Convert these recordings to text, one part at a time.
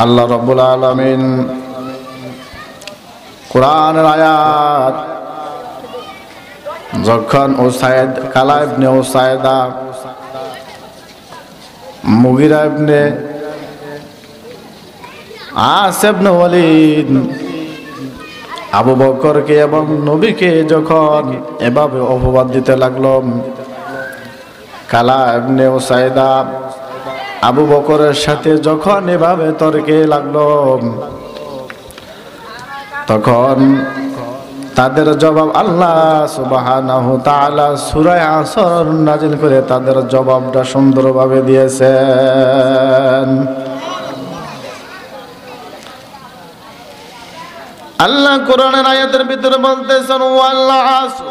আল্লাহ রাব্বুল আলামিন কোরআনের আয়াত যখন উসাইদ কালা ইবনে উসাইদা মুগিরা ইবনে আস ইবনে ওয়ালিদ আবু বকরকে এবং নবীকে যখন এভাবে অপবাদ দিতে লাগলো, কালা ইবনে উসাইদা আবু বকরের সাথে যখন এভাবে তর্কে লাগলো, তখন তাদের জবাব আল্লাহ সুবহানাহু তাআলা সূরা আসর নাযিল করে তাদের জবাবটা সুন্দরভাবে দিয়েছেন। আল্লাহ কোরআনের আয়াতের ভিতরে বলতেছেন ওয়াল আসর,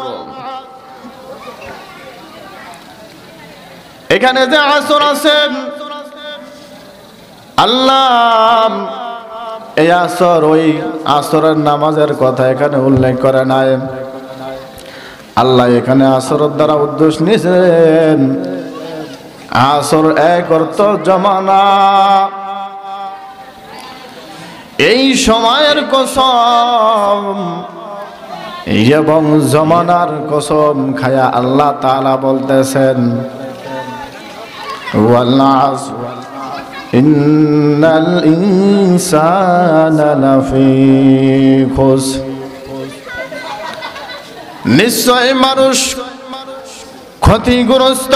এখানে যে আসর আছে আল্লাহ এই আসর ওই আসরের নামাজের কথা এখানে উল্লেখ করে নাই। আল্লাহ এখানে আসরের দ্বারা উদ্দেশ্য নিয়েছেন আসর এক অর্থ জমানা, এই সময়ের কসম এবং জমানার কসম খায়া আল্লাহ তাআলা বলতেছেন ওয়াল আসর ইন্নাল ইনসানা লাফি খুসর, নিশ্চয় মানুষ ক্ষতিগ্রস্ত।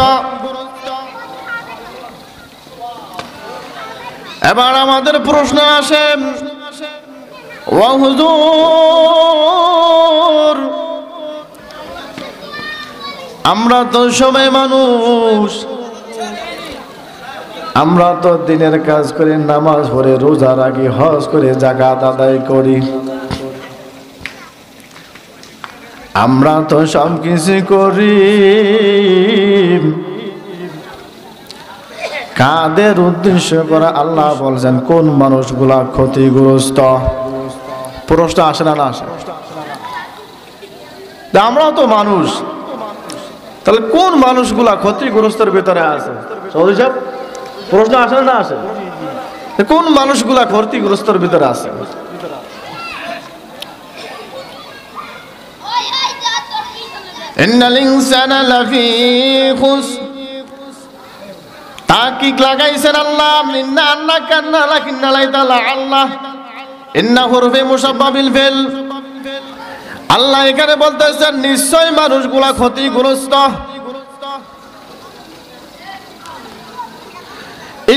এবার আমাদের প্রশ্ন আসে, ও হুজুর আমরা তো সবাই মানুষ, আমরা তো দিনের কাজ করে নামাজ পড়ে রোজা রাখি হজ করে যাকাত আদায় করি, আমরা তো সব কিছু করি, কাদের উদ্দেশ্য করে আল্লাহ বলছেন কোন মানুষগুলা ক্ষতিগ্রস্ত? প্রশ্ন আসে না? আসে। আমরা তো মানুষ, তাহলে কোন মানুষগুলা ক্ষতিগ্রস্তের ভিতরে আছে? চৌধুরী সাহেব প্রশ্ন আসে না? আসে। কোন মানুষগুলা ক্ষতিগ্রস্তের ভিতরে আছে? ইন্নাল ইনসানা লাফি খুসর, তাকিক লাগাইছেন আল্লাহ, ইন্না আন্নাকা লাকিন্না লাইতালা আল্লাহ ইন্না হুরফে মুশাব্বাবিল ফিল। আল্লাহ এখানে বলতেছেন নিশ্চয় মানুষগুলা ক্ষতিগ্রস্ত,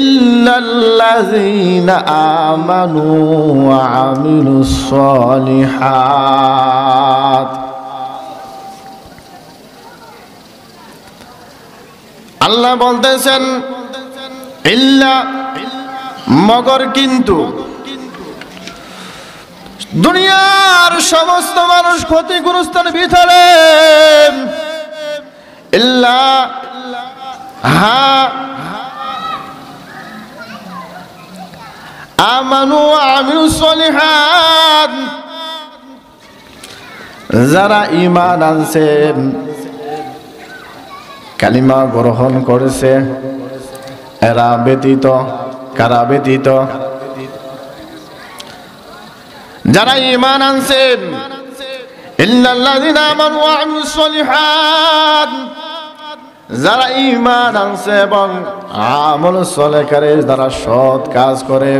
ইল্লাল্লাযীনা আমানু ওয়া আমিলুস সালিহাত। আল্লাহ বলতেছেন ইল্লা মগর, কিন্তু দুনিয়ার সমস্ত মানুষ ক্ষতিগ্রস্তের ভিতরে, ইল্লা আমানু ওয়া আমিলুস সালিহাত, যারা ঈমান আনছে কালিমা গ্রহণ করেছে এরা ব্যতীত, কারা ব্যতীত? যারা ঈমান আনছেন, ইন্নাল্লাযীনা আমানু ওয়া আমিলুস সালিহাত, যারা ঈমান আনছে এবং আমল সালেহ করে, যারা সৎ কাজ করে,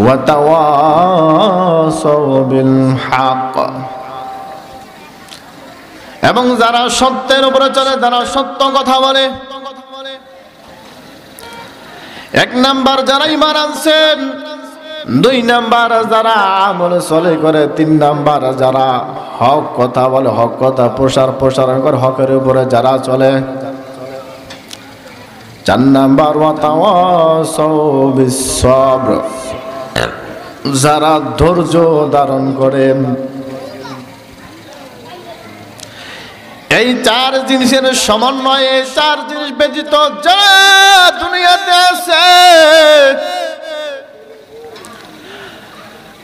ওয়া তাওয়াসাউ বিল হক, এবং যারা সত্যের উপরে চলে, যারা সত্য কথা বলে। এক নাম্বার যারা ঈমান আনছেন, দুই নাম্বার যারা আমল সালেহ করে, তিন নাম্বার যারা হক কথা বলে, হক কথা প্রসারণ করে, হকের উপরে যারা চলে, চার নাম্বার ওয়া তাওয়াসাউ বিস সবর, যারা ধৈর্য ধারণ করে। এই চার জিনিসের সমন্বয়ে, চার জিনিস ব্যতীত যারা দুনিয়াতে আছে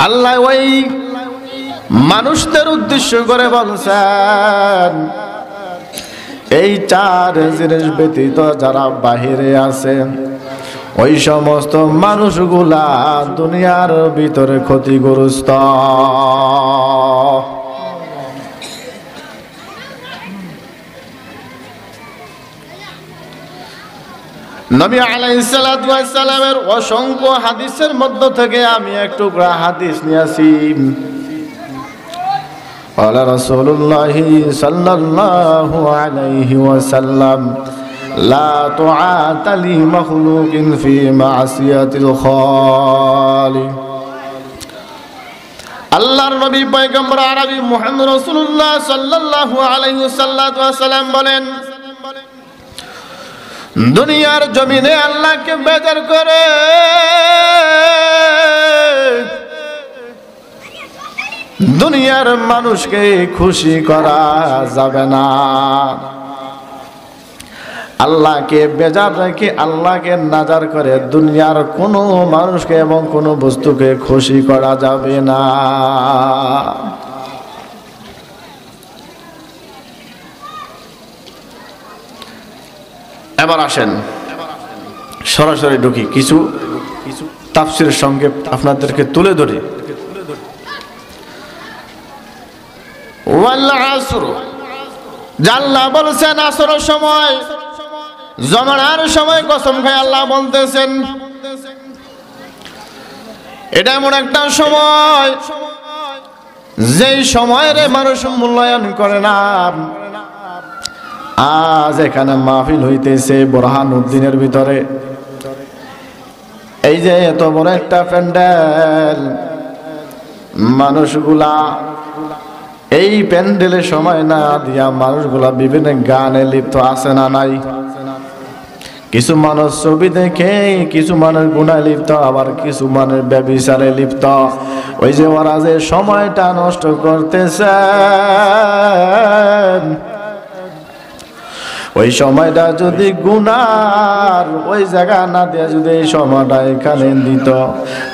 আল্লাহ ওই মানুষদের উদ্দেশ্য করে বলছেন এই চার জিনিস ব্যতীত যারা বাহিরে আছে ওই সমস্ত মানুষগুলা দুনিয়ার ভিতরে ক্ষতিগ্রস্ত। নবী আলাইহিস সালাতু ওয়াস সালামের অসংখ্য হাদিসের মধ্য থেকে আমি একটু হাদিস নিয়েছি। قال رسول الله صلى الله عليه وسلم لا طاعة لمخلوق في معصية الخالق। আল্লাহর নবী পয়গম্বর আরবি মুহাম্মদ রাসূলুল্লাহ সাল্লাল্লাহু আলাইহি ওয়াসাল্লাম বলেন, দুনিয়ার জমিনে আল্লাহকে বেজার করে দুনিয়ার মানুষকে খুশি করা যাবে না। আল্লাহকে বেজার রেখে আল্লাহকে নাজার করে দুনিয়ার কোনো মানুষকে এবং কোনো বস্তুকে খুশি করা যাবে না। এবার আসেন সরাসরি ঢুকি, কিছু তাফসীরের সঙ্গে আপনাদেরকে তুলে ধরি। ওয়াল আসর, আল্লাহ বলছেন আসরের সময়, জমানার সময় কসম খায় আল্লাহ বলতেছেন এটা এমন একটা সময় যেই সময়ের মানুষ মূল্যায়ন করে না। আজ এখানে মাহফিল হইতেছে বোরহানউদ্দিনের ভিতরে, এই যে এত বড় একটা প্যান্ডেল, মানুষগুলা এই প্যান্ডেলের সময় না দিয়া মানুষগুলা বিভিন্ন গানে লিপ্ত আছে না নাই? কিছু মানুষ ছবি দেখে, কিছু মানুষ গুনায় লিপ্ত, আবার কিছু মানুষ ব্যভিচারে লিপ্ত। ওই যে ওরা যে সময়টা নষ্ট করতেছে, ওই সময়টা যদি গুনার ওই জায়গা না দিয়ে যদি এই সময়টা এখানে দিত,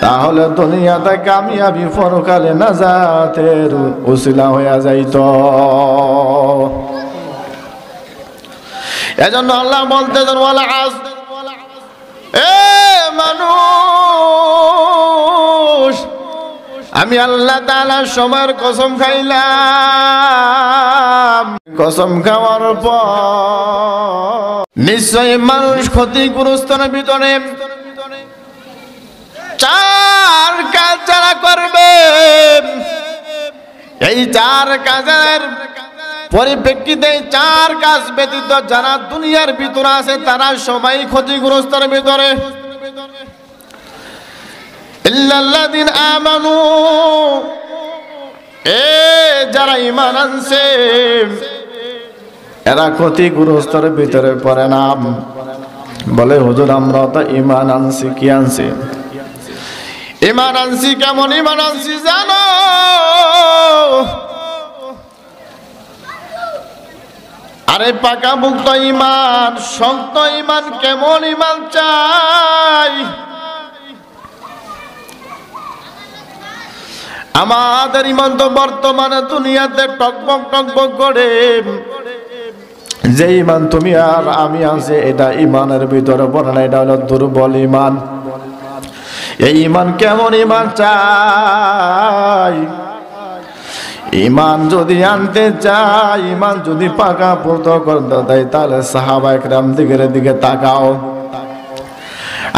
তাহলে দুনিয়াতে কামিয়াবি, পরকালে নাজাতের উসিলা হয়ে যাইত। এজন্য আল্লাহ বলতেছেন ওয়াল আসর, এ মানুষ আমি আল্লাহ তাআলা সময়ের কসম খাইলাম। কসম খাওয়ার পর নিশ্চয় মানুষ ক্ষতিগ্রস্তের ভিতরে চার কাজ যারা করবে, এই চার কাজের পরিপ্রেক্ষিতে চার কাজ ব্যতীত যারা দুনিয়ার ভিতরে আছে তারা সবাই ক্ষতিগ্রস্তের ভিতরে। ইল্লাল্লাযিনা আমানু, যারা ঈমান আনছে এরা ক্ষতিগ্রস্তের ভিতরে পড়ে না। বলে হুজুর আমরা তো ঈমান আনছি, কি আনছি? ঈমান আনছি, কেমন ঈমান আনছি জানো? আরে পাকা মুক্ত ঈমান, শক্ত ঈমান, কেমন ঈমান চাই? আমাদের ঈমান তো বর্তমানে দুনিয়াতে টকবক টকবক করে। যে ঈমান তুমি আর আমি আছি এটা ঈমানের ভিতরে পড়ে না, এটা হলো দুর্বল ঈমান। এই ঈমান কেমন ঈমান চাই? ঈমান যদি আনতে চাই, ঈমান যদি পাকা পোক্ত করতে দেয়, তাহলে সাহাবায়ে কেরাম দিকে তাকাও।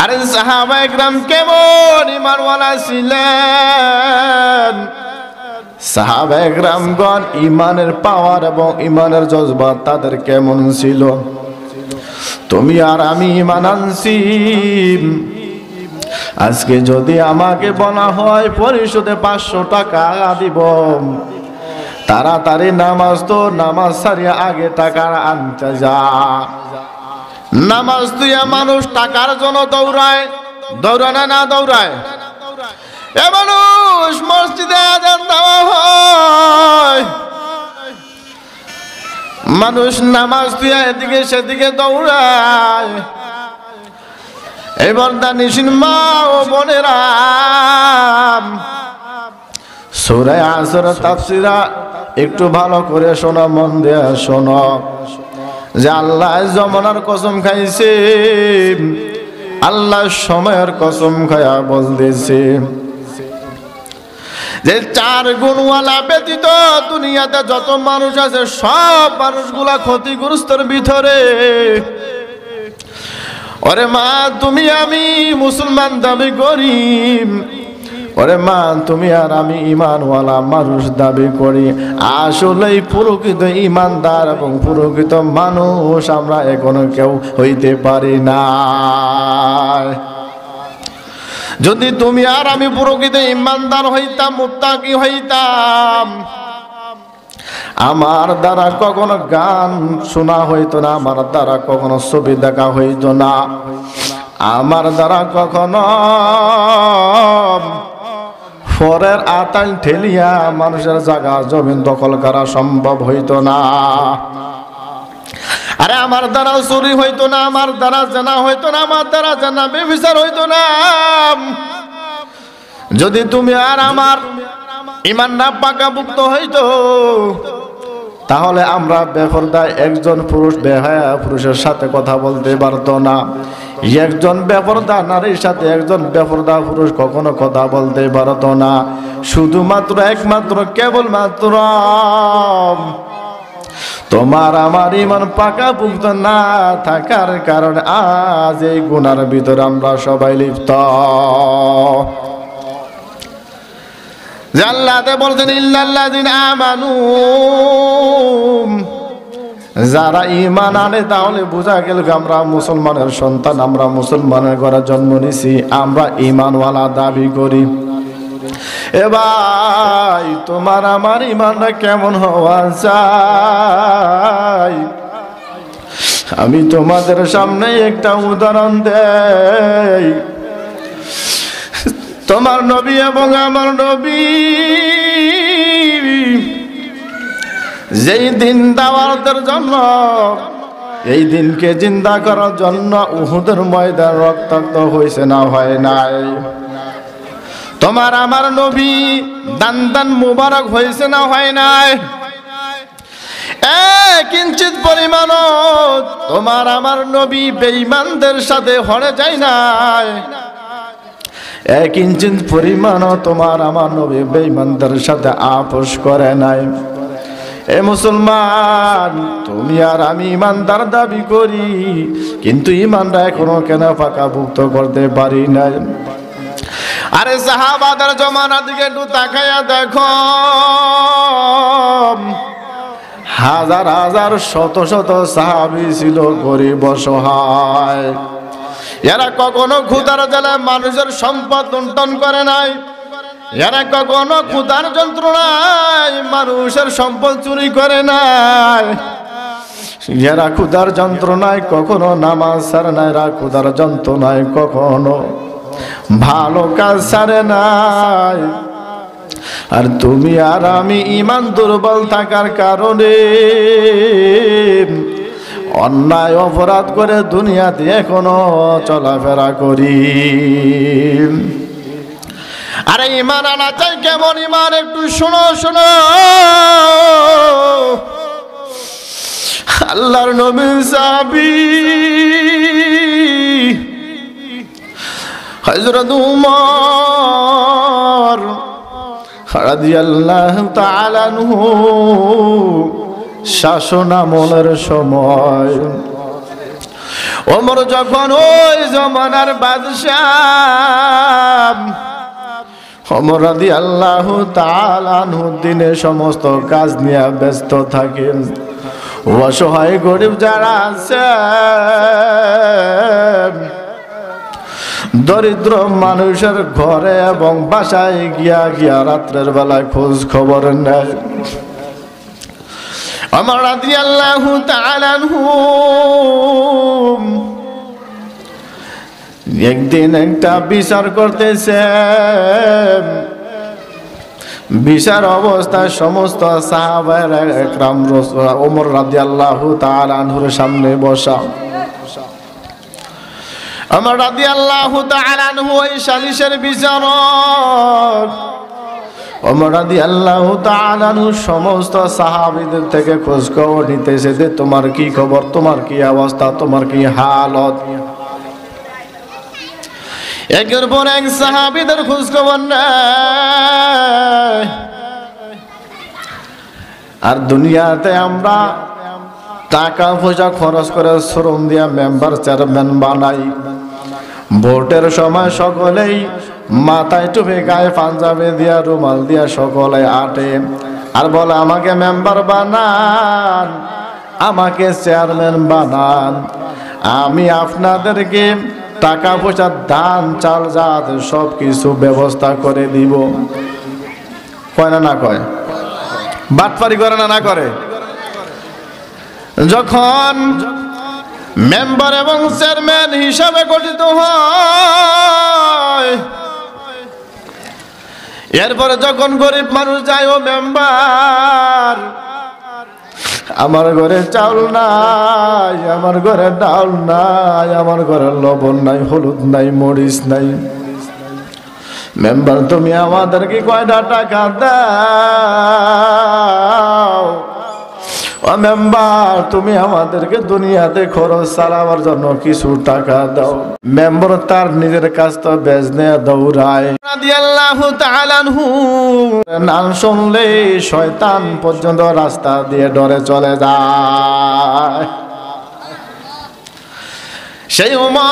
আরে সাহাবায়ে কেরাম কেমন ঈমানওয়ালা ছিলেন? সাহাবায়ে কেরামগণ ঈমানের পাওয়ার এবং ঈমানের জজবা তাদের কেমন ছিল? তুমি আর আমি ঈমান আনছি, আজকে যদি আমাকে বলা হয় পরিশোধে 500 টাকা দিব, তাড়াতাড়ি নামাজ তো নামাজ ছাড়িয়া আগে টাকা আনতে যা। নামাজ দিয়া মানুষ টাকার জন্য দৌড়ায়, দৌড়ায় না দৌড়ায়? এ মানুষ মসজিদে আযান দেওয়া হয়, মানুষ নামাজ দিয়া এদিকে সেদিকে দৌড়ায়। এবার দানিশিন মা ও বোনেরা, সূরা আসর তাফসীরা একটু ভালো করে শোনো, মন দিয়ে শোনো। যে আল্লাহ জমানার কসম খাইছে, আল্লাহ সময়ের কসম খায়া বলতেছে যে 4 গুণওয়ালা ব্যতীত দুনিয়াতে যত মানুষ আছে সব মানুষগুলা ক্ষতিগ্রস্তর ভিতরে। ওরে মা তুমি আমি মুসলমান দাবি করি, ওরে মা তুমি আর আমি ঈমানওয়ালা মানুষ দাবি করি, আসলেই প্রকৃত ঈমানদার এবং প্রকৃত মানুষ আমরা এখনো কেউ হইতে পারি না। যদি তুমি আর আমি প্রকৃত ঈমানদার হইতাম, মুত্তাকি হইতাম, আমার দ্বারা কখনো গান শোনা হইতো না, আমার দ্বারা কখনো ছবি দেখা হইতো না, আমার দ্বারা কখনো পরের আতাল ঠেলিয়া মানুষের জায়গা জমিন দখল করা সম্ভব হইতো না। আরে আমার দ্বারা চুরি হইতো না, আমার দ্বারা জানা হইতো না, আমার দ্বারা জানা ব্যভিচার হইতো না। যদি তুমি আর আমার ঈমান না পাকাভুক্ত হইতো, তাহলে আমরা বেপরদায় একজন পুরুষ বেহায়া পুরুষের সাথে কথা বলতে পারতো না, একজন বেপরদা নারীর সাথে একজন বেপরদা পুরুষ কখনো কথা বলতে পারতো না। শুধুমাত্র একমাত্র কেবলমাত্র তোমার আমার ঈমান পাকাভুক্ত না থাকার কারণে আজ এই গুনার ভিতরে আমরা সবাই লিপ্ত। আল্লাহ বলছেন ইল্লাল্লাযিনা আমানু, যারা ঈমান আনে, তাহলে বোঝা গেল আমরা মুসলমানের সন্তান, আমরা মুসলমানের ঘরে জন্ম নিছি, আমরা ঈমানওয়ালা দাবি করি। এ ভাই তোমার আমার ঈমানটা কেমন হওয়া চাই? আমি তোমাদের সামনে একটা উদাহরণ দেই। তোমার নবী এবং আমার নবী যেই দিন দাওয়াতের জন্য, এই দিনকে জিন্দা করার জন্য উহুদের ময়দান রক্তাক্ত হয়েছে না হয় নাই? তোমার আমার নবী দান দান মুবারক হয়েছে না হয় নাই? কিঞ্চিত পরিমাণ তোমার আমার নবী বেঈমানদের সাথে হড়ে যায় নাই? কিঞ্চিত পরিমাণ তোমার আমার নবী বেঈমানদের সাথে আপোষ করে নাই? এ মুসলমান, তুমি আর আমি ঈমানদার দাবি করি, কিন্তু ঈমানটা এখনো কেন পাকাভুক্ত করতে পারি নাই? আরে সাহাবাদের জমানার দিকে একটু তাকাইয়া দেখো, হাজার হাজার শত শত সাহাবী ছিল গরিব অসহায়। এরা কখনো ক্ষুধার জ্বালায় মানুষের সম্পদ লুণ্ঠন করে নাই, এরা কখনো ক্ষুধার যন্ত্রণায় মানুষের সম্পদ চুরি করে নাই, এরা ক্ষুধার যন্ত্রণায় কখনো নামাজ ছাড়ে নাই, এরা ক্ষুধার যন্ত্রণায় কখনো ভালো কাজ ছাড়ে নাই। আর তুমি আর আমি ঈমান দুর্বল থাকার কারণে অন্যায় অপরাধ করে দুনিয়াতে এখনো চলাফেরা করি। আরে ঈমান আনা চাই কেমন ঈমান? একটু শোনো শোনো, আল্লাহর নবী সাহাবী হযরত উমর রাদিয়াল্লাহু তাআলা আনহু শাসন আমলের সময় ওমর যখন ওই জমানার বাদশাহ ওমর রাদিয়াল্লাহু তাআলা আনহু দিনে সমস্ত কাজ নিয়ে ব্যস্ত থাকেন। অসহায় গরিব যারা আছে, দরিদ্র মানুষের ঘরে এবং বাসায় গিয়া গিয়া রাত্রের বেলায় খোঁজ খবর নেয়। ওমর রাদিয়াল্লাহু তাআলা আনহু একদিন একটা বিচার করতেছে, বিচার অবস্থায় সমস্ত সাহাবায়ে একরাম ওমর রাদিয়াল্লাহু তাআলা আনহুর সামনে বসা। ওমর রাদিয়াল্লাহু তাআলা আনহু ওই সালিশের বিচারক ওমর রাদিয়াল্লাহু তাআলা আনহু সমস্ত সাহাবীদের থেকে খোঁজ খবর নিতেছে যে তোমার কি খবর, তোমার কি অবস্থা, তোমার কি হালত। একের পর এক সাহাবীদের খোঁজ খবর নেয়। আর দুনিয়াতে আমরা টাকা পয়সা খরচ করে শ্রম দিয়া মেম্বার চেয়ারম্যান বানাই, ভোটের সময় সকলেই মাথায় টুপি গায়ে পাঞ্জাবি দিয়া রুমাল দিয়া সকলে আটে আর বলে আমাকে মেম্বার বানান, আমাকে চেয়ারম্যান বানান, আমি আপনাদেরকে টাকা পয়সা দান চাল জাত সব কিছু ব্যবস্থা করে দিব। কয় না না কয়? বাটপারি করে না না করে? যখন মেম্বার এবং চেয়ারম্যান হিসাবে গঠিত হয়, এরপরে যখন গরিব মানুষ যায়, ও মেম্বার আমার ঘরে চাউল নাই, আমার ঘরে ডাল নাই, আমার ঘরে লবণ নাই, হলুদ নাই, মরিচ নাই, মেম্বার তুমি আমাদেরকে কয়টা টাকা দাও, ও মেম্বার তুমি আমাদেরকে দুনিয়াতে খরচ চালাবার জন্য কিছু টাকা দাও। মেম্বার তার নিজের কাজ তো বেজনে দৌড়ায়। রাদিয়াল্লাহু তাআলা আনহু নাম শুনলে শয়তান পর্যন্ত রাস্তা দিয়ে ডরে চলে যায়। সেই উমর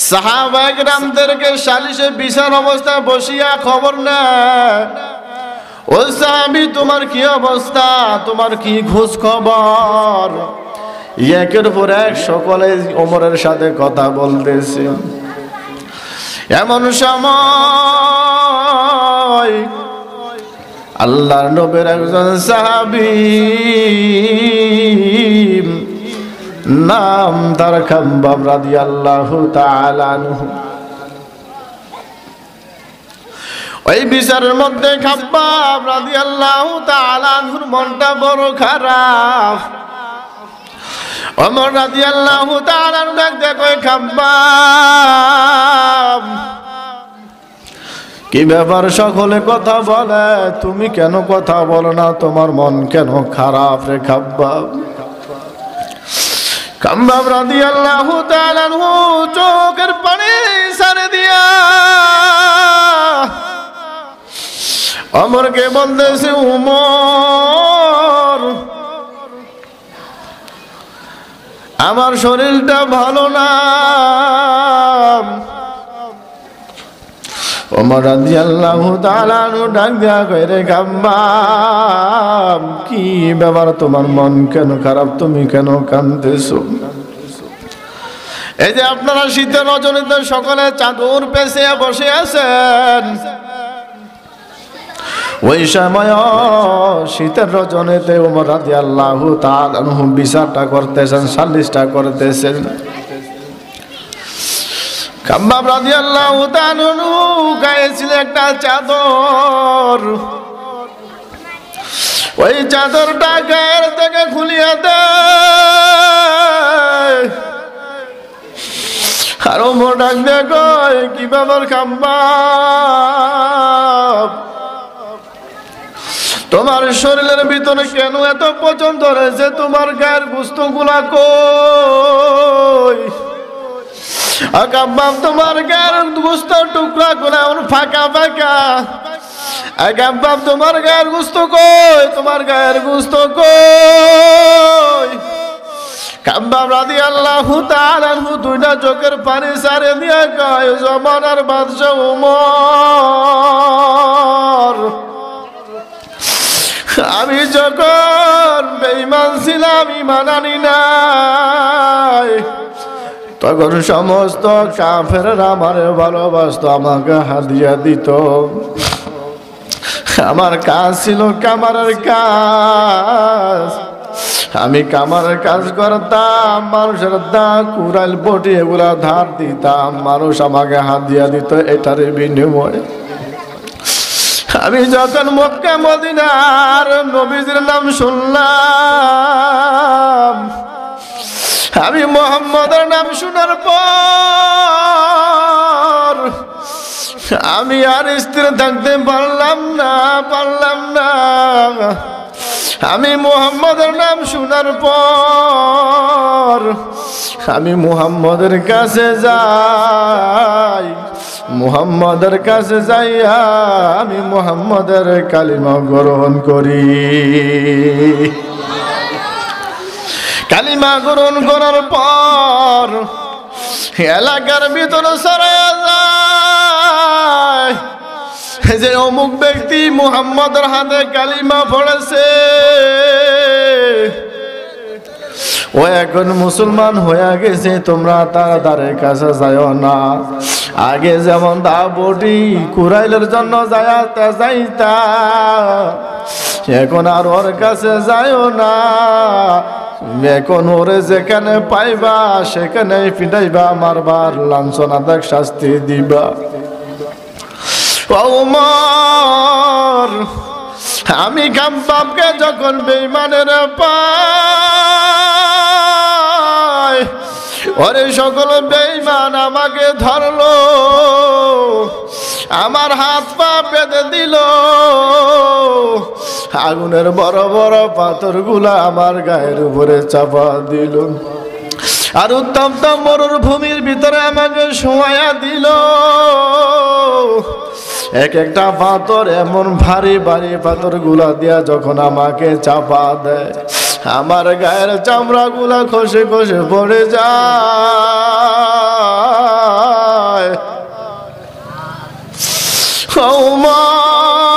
সাহাবায়ে কেরামদেরকে সালিশে বিচার অবস্থায় বসিয়া খবর নেয়, ও সাহাবী তোমার কি অবস্থা, তোমার কি খোঁজ খবর? একের পর এক সকলে ওমরের সাথে কথা বলতেছে। এমন সময় আল্লাহর নবীর একজন সাহাবী, নাম তার খাব্বাব রাদিয়াল্লাহু তাআলা আনহু, ওই বিচারের মধ্যে খাব্বাব রাদিয়াল্লাহু তাআলা আনহুর মনটা বড় খারাপ। ওমর রাদিয়াল্লাহু তাআলা আনহু ডাক দেয়, কই খাব্বাব কি ব্যাপার? সকলে কথা বলে, তুমি কেন কথা বলো না? তোমার মন কেন খারাপ রে খাব্বাব? খাব্বাব রাদিয়াল্লাহু তাআলা আনহু চোখের পানি ছেড়ে দিয়া ওমরকে বলতেছে, উমর আমার শরীরটা ভালো না। ওমর রাদিয়াল্লাহু তাআলা আনহু ডাক দিয়া কয়, রে খাব্বাব কি ব্যাপার, তোমার মন কেন খারাপ, তুমি কেন কাঁদতেছো? এই যে আপনারা শীতের রজনীতে সকলে চাদর পেঁচিয়ে বসে আছেন, ওই সময় শীতের রজনীতে ওমর রাদিয়াল্লাহু তাআলা আনহু বিচারটা করতেছেন, সালিশটা করতেছেন। খাব্বাব রাদিয়াল্লাহু তাআলা আনহু গায়ে ছিল একটা চাদর, ওই চাদরটা গায়ের থেকে খুলিয়ে দেয়। আর ওমর ডাক দিয়ে কয়, কি ব্যাপার খাব্বাব, তোমার শরীরের ভিতরে কেন এত পচন ধরেছে? তোমার গায়ের গোশতগুলা কই? খাব্বাব তোমার গায়ের গোশতের টুকরা গুলা ফাঁকা ফাঁকা। খাব্বাব তোমার গায়ের গোশত কই? তোমার গায়ের গোশত কই? খাব্বাব রাদিয়াল্লাহু তাআলা আনহু দুইটা চোখের পানি ছাড়ে দিয়া কয়, জমানার বাদশা ওমর, আমি যখন বেঈমান ছিলাম, ঈমান আনি নাই, তখন সমস্ত কাফেররা আমারে ভালোবাসতো, আমাকে হাদিয়া দিত। আমার কাজ ছিল কামারের কাজ, আমি কামারের কাজ করতাম, মানুষের দা কুড়াল বটি এগুলা ধার দিতাম, মানুষ আমাকে হাদিয়া দিত এটার বিনিময়ে। আমি যখন মক্কা মদিনার নবীজির নাম শুনলাম, আমি মুহাম্মদের নাম শোনার পর আমি আর স্থির থাকতে পারলাম না। আমি মুহাম্মদের নাম শোনার পর আমি মুহাম্মদের কাছে যাই, মুহাম্মদের কাছে যাইয়া আমি মুহাম্মদের কালিমা গ্রহণ করি। কালিমা গ্রহণ করার পর এলাকার ভিতরে ছড়ায়া যায় যে অমুক ব্যক্তি মুহাম্মদের হাতে কালিমা পড়েছে, ও এখন মুসলমান হয়ে গেছে, তোমরা তার কাছে যাইও না। আগে যেমন দাবটি কুরাইলের জন্য যাইতা, এখন আর ওর কাছে যাইও না। এখন ওরে যেখানে পাইবা সেখানে পিটাইবা, মারবার, লাঞ্ছনাদায়ক শাস্তি দিবা। ওমর, আমি খাব্বাবকে যখন বেঈমানের পাই, ওরে সকল বেঈমান আমাকে ধরলো, আমার হাত পা বেঁধে দিল, আগুনের বড় বড় পাথরগুলা আমার গায়ের উপরে চাপা দিল, আর উত্তপ্ত মরুভূমির ভিতরে আমাকে শোয়াইয়া দিল। এক একটা পাথর এমন ভারী ভারী পাথরগুলা দিয়া যখন আমাকে চাপা দেয়, আমার গায়ের চামড়া গুলা খসে খসে পড়ে যায়। ওমর,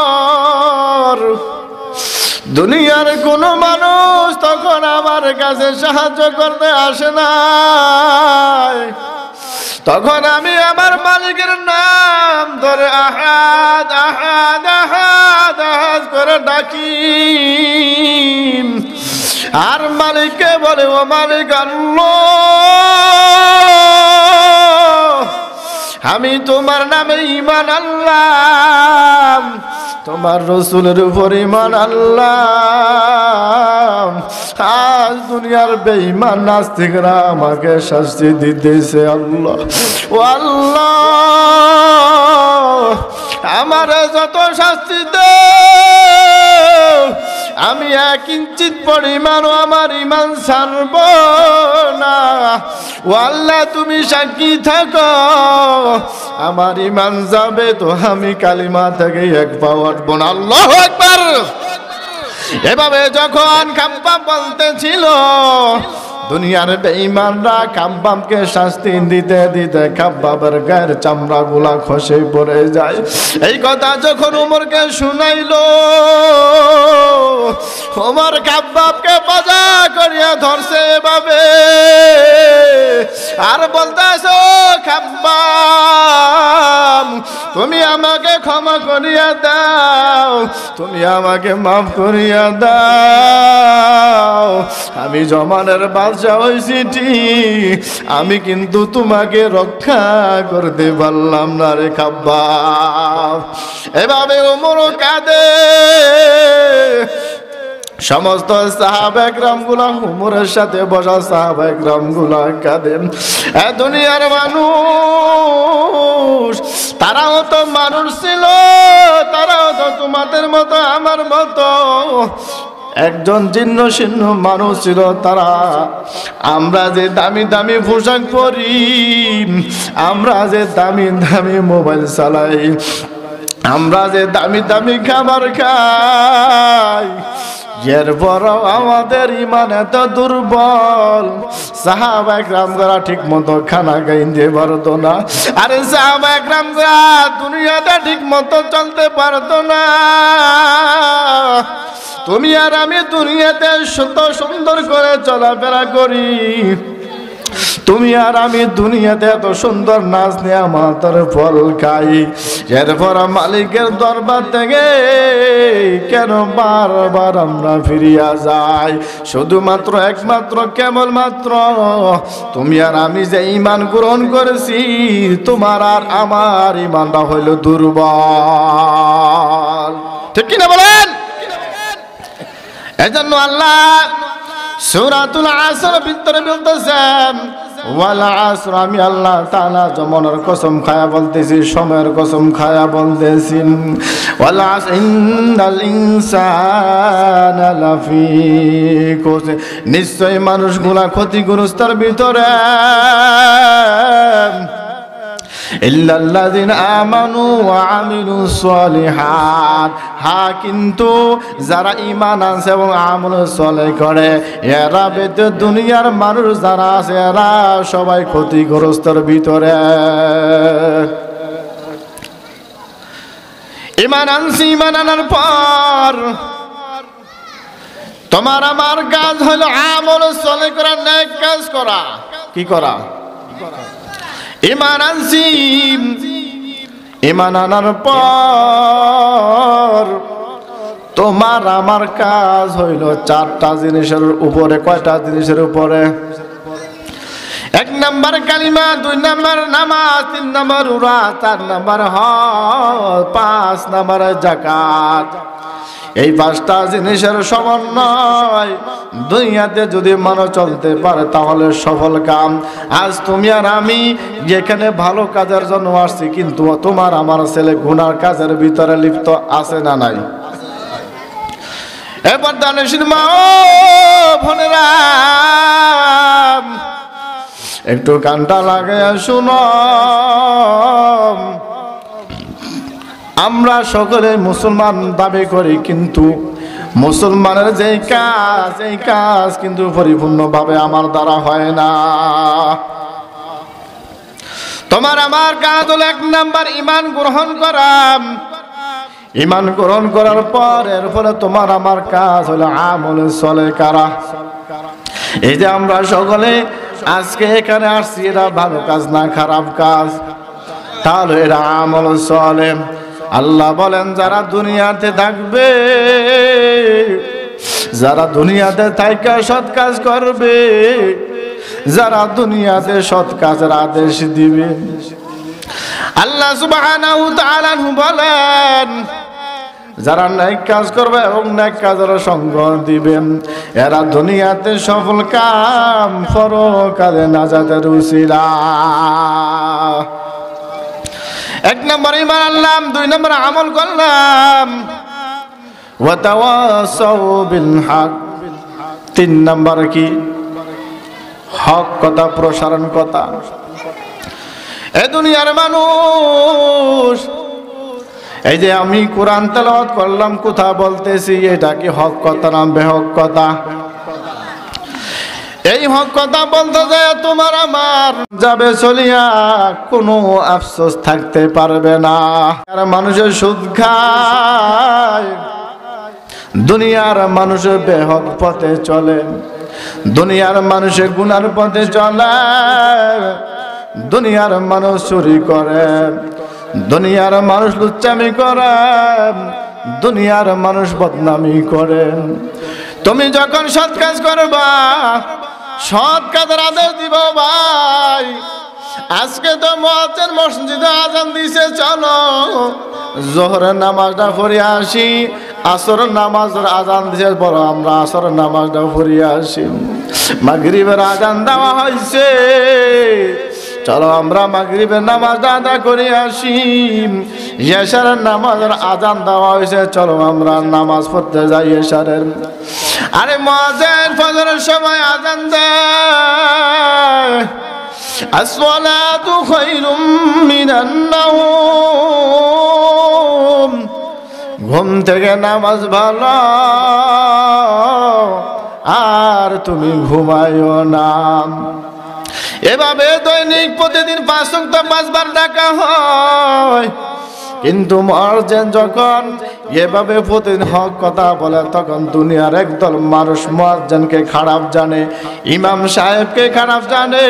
দুনিয়ার কোন মানুষ তখন আমার কাছে সাহায্য করতে আসে না, তখন আমি আমার মালিকের নাম ধরে আহাদ আহাদ আহাদ আহাদ করে ডাকি, আর মালিককে বলে, ও মালিক আল্লাহ, আমি তোমার নামে ঈমান আনলাম, তোমার রাসূলের উপর ঈমান আনলাম, আজ দুনিয়ার বেঈমান নাস্তিকরা আমাকে শাস্তি দিতেছে। আল্লাহ, ও আল্লাহ, আমার যত শাস্তি দাও, আমি এক ইঞ্চিত পরিমাণও আমার ঈমান ছাড়ব না। ও আল্লাহ, তুমি সাক্ষী থাকো, আমার ঈমান যাবে তো আমি কালিমা থেকে এক পা উঠব না। আল্লাহু আকবার। এভাবে যখন খাব্বাব বলতেছিল, দুনিয়ার বেঈমানরা খাব্বাবকে শাস্তি দিতে দিতে খাব্বাবের গায়ের চামড়া গুলা খসে পড়ে যায়। এই কথা যখন ওমরকে শুনাইলো, ওমর খাব্বাবকে বাজা করিয়া ধরছে এভাবে, আর বলতেছে, খাব্বাব, তুমি আমাকে ক্ষমা করিয়া দাও, তুমি আমাকে মাফ করিয়া দাও, আমি জমানের বাদশা হইছি ঠিক, আমি কিন্তু তোমাকে রক্ষা করতে পারলাম না রে খাব্বাব। এভাবে ওমর কাঁদে, সমস্ত সাহাবা একরাম গুলা, ওমরের সাথে বসা সাহাবা একরাম গুলা কাঁদেন। দুনিয়ার মানুষ, তারাও তো মানুষ ছিল, তারাও তো তোমাদের মতো আমার মতো একজন জীর্ণ শীর্ণ মানুষ ছিল তারা। আমরা যে দামি দামি পোশাক পরি, আমরা যে দামি দামি মোবাইল চালাই, আমরা যে দামি দামি খাবার খাই, এরপরও আমাদের ঈমান এত দুর্বল। সাহাবা একরামরা ঠিক মতো খানা খাইতে পারতো না, আরে সাহাবা একরামরা দুনিয়াটা ঠিক মতো চলতে পারতো না। তুমি আর আমি দুনিয়াতে এত সুন্দর করে চলাফেরা করি, তুমি আর আমি দুনিয়াতে এত সুন্দর নাচ নেয়ামতের ফল খাই, এরপর মালিকের দরবার থেকে কেন বারবার আমরা ফিরিয়া যাই? শুধুমাত্র একমাত্র কেবলমাত্র তুমি আর আমি যে ঈমান গ্রহণ করেছি, তোমার আর আমার ঈমানটা হইল দুর্বল। ঠিক কিনা বলেন? এজন্য আল্লাহ সূরাতুল আসর ভিতরে বলতেছেন, ওয়াল আসর, আমি আল্লাহ তাআলা জমানার কসম খায়া বলতেছি, সময়ের কসম খায়া বলতেছি, ওয়াল আসর ইন্নাল ইনসানা লাফি খুসর, নিশ্চয় মানুষগুলা ক্ষতিগ্রস্তের ভিতরে, ইল্লাল্লাযিনা আমানু ওয়া আমিলুস সলিহাত, হ্যাঁ কিন্তু যারা ঈমান আনছে এবং আমল সালেহ করে এরা ব্যতীত দুনিয়ার মানুষ যারা আছে এরা সবাই ক্ষতিগ্রস্তের ভিতরে। ঈমান আনছি, ঈমান আনার পর তোমার আমার কাজ হলো আমল সালেহ করা, নেক কাজ করা। কি করা? ঈমান আনছি, ঈমান আনার পর তোমার আমার কাজ হইল চারটা জিনিসের উপরে। কয়টা জিনিসের উপরে? 1 নাম্বার কালিমা, 2 নাম্বার নামাজ, 3 নাম্বার উরা, 4 নাম্বার হজ, 5 নাম্বার যাকাত। এই 5টা জিনিসের সমন্বয় দুনিয়াতে যদি মানুষ চলতে পারে তাহলে সফল কাম। আজ তুমি আর আমি যেখানে ভালো কাজের জন্য আসছি, কিন্তু তোমার আমার ছেলে গুনার কাজের ভিতরে লিপ্ত আছে না নাই? এবার দানেশির মা ও বোনেরা একটু কানটা লাগাইয়া শুনো। আমরা সকলে মুসলমান দাবি করি, কিন্তু মুসলমানের যেই কাজ এই কাজ কিন্তু পরিপূর্ণভাবে আমার দ্বারা হয় না। তোমার আমার কাজ হলো 1 নাম্বার ঈমান গ্রহণ করা। ঈমান গ্রহণ করার পর এরপরে তোমার আমার কাজ হলো আমল সালেহ করা। এই যে আমরা সকলে আজকে এখানে আসছি, এটা ভালো কাজ না খারাপ কাজ? তাহলে এটা আমল সালেহ। আল্লাহ বলেন যারা দুনিয়াতে থাকবে, যারা দুনিয়াতে থাইকা সৎ কাজ করবে, যারা দুনিয়াতে সৎ কাজের আদেশ দিবে, আল্লাহ সুবহানাহু ওয়া তাআলা বলেন যারা নেক কাজ করবে এবং নেক কাজের সঙ্গ দিবেন এরা দুনিয়াতে সফল কাম, পরকালে নাজাতের উসিলা। 1 নম্বর ঈমান আনলাম, 2 নম্বর আমল করলাম, ওয়া তাওয়াসাউ বিল হক। 3 নম্বর কি? হক কথা প্রসারণ কথা। এ দুনিয়ার মানুষ, এই যে আমি কোরআন তেলাওয়াত করলাম, কথা বলতেছি, এটা কি হক কথা না বেহক কথা? এই হক কথা বলতে যায় তোমার আমার যাবে চলিয়া, কোনো আফসোস থাকতে পারবে না। আর মানুষের সুদ খায়, দুনিয়ার মানুষের বেহক পথে চলে, দুনিয়ার মানুষের গুনার পথে চলে, দুনিয়ার মানুষ চুরি করে, দুনিয়ার মানুষ লুচ্চামি করে, দুনিয়ার মানুষ বদনামি করে। তুমি যখন সৎ কাজ করবা, সৎ কাজের আদেশ দিব ভাই। আজকে তো মুয়াজ্জিন মসজিদে আজান দিছে, চলো যোহরের নামাজটা পড়ে আসি, আসরের নামাজের আজান দিছে, বলো আমরা আসরের নামাজটা পড়ে আসি। মাগরিবের আজান দেওয়া হয়েছে, চলো আমরা মাগরিবের নামাজটা আদায় করে আসি। এশারের নামাজের আজান দেওয়া হয়েছে, চলো আমরা নামাজ পড়তে যাই এশারের। আরে মুয়াজ্জিন ফজরের সময় আজান দেয়, আসসালাতু খায়রুম মিনান নাওম, ঘুম থেকে নামাজ ভালো, আর তুমি ঘুমাইও না। এভাবে দৈনিক প্রতিদিন 5 ওয়াক্ত 5 বার ডাকা হয়, কিন্তু মুয়াজ্জিন যখন এভাবে প্রতিদিন হক কথা বলে তখন দুনিয়ার একদল মানুষ মুয়াজ্জিনকে খারাপ জানে, ইমাম সাহেবকে খারাপ জানে।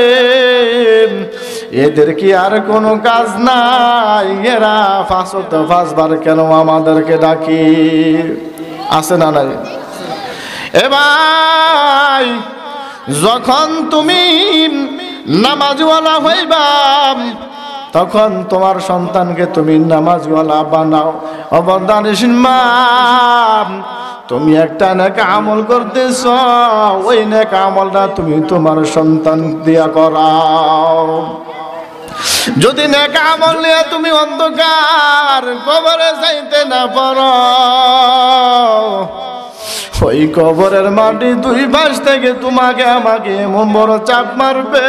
এদের কি আর কোনো কাজ নাই? এরা 5 ওয়াক্ত 5 বার কেন আমাদেরকে ডাকি? আছে না নাই? এ ভাই, যখন তুমি নামাজওয়ালা হইবা তখন তোমার সন্তানকে তুমি নামাজওয়ালা বানাও। অবদানিস মা, তুমি একটা নেক আমল করতেছ, ওই নেক আমলটা তুমি তোমার সন্তান দিয়া করাও। যদি নেক আমল নিয়ে তুমি অন্ধকার কবরে যাইতে না পারো, ওই কবরের মাটি দুই পাশ থেকে তোমাকে আমাকে এমন বড় চাপ মারবে,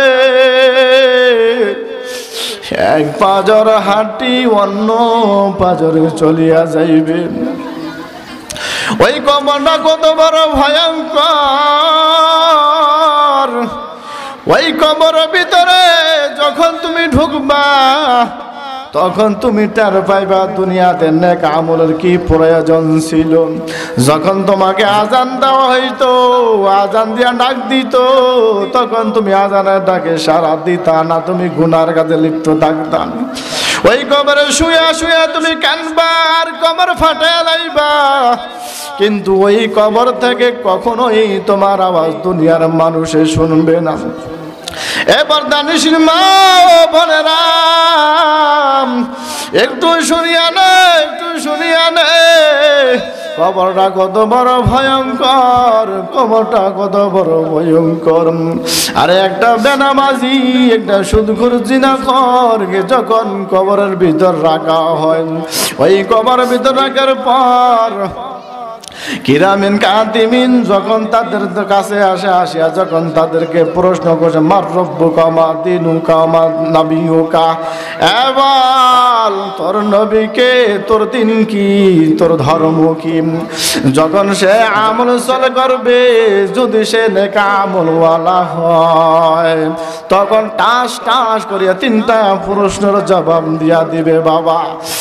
এক পাজর হাঁটি অন্য পাজরে চলিয়া যাইবে। ওই কবরটা কত বড় ভয়ঙ্কর। ওই কবরের ভিতরে যখন তুমি ঢুকবা, তখন তুমি টের পাইবা দুনিয়াতে নেক আমলের কি প্রয়োজন ছিল। যখন তোমাকে আজান দেওয়া হইতো, আজান দিয়া ডাক দিত, তখন তুমি আজানের ডাকে সাড়া দিতা না, তুমি গুনার কাজে লিপ্ত থাকতা। ওই কবরে শুয়ে শুয়ে তুমি কানবা আর কবর ফাটাইয়া যাইবা, কিন্তু ওই কবর থেকে কখনোই তোমার আওয়াজ দুনিয়ার মানুষে শুনবে না। এবার দানিশির মা বোনেরা, একটু শুনিয়া নে, একটু শুনিয়া নে, কবরটা কত বড় ভয়ঙ্কর, কবরটা কত বড় ভয়ঙ্কর। আরে একটা বেনামাজি, একটা সুদখোর জিনাখোর যখন কবরের ভিতর রাখা হয়, ওই কবরের ভিতর রাখার পর কিরামিন কাতিমিন যখন তাদের কাছে আসে, আসিয়া যখন তাদেরকে প্রশ্ন করছে, মার রব্বুকা মা দীনুকা মা নবিয়ুকা, এবার তোর নবীকে, তোর দিন কি, তোর ধর্ম কি। যখন সে আমল চলে করবে, যদি সে নেক আমলওয়ালা হয়, তখন টাস টাস করিয়া তিনটা প্রশ্নের জবাব দিয়া দিবে বাবা।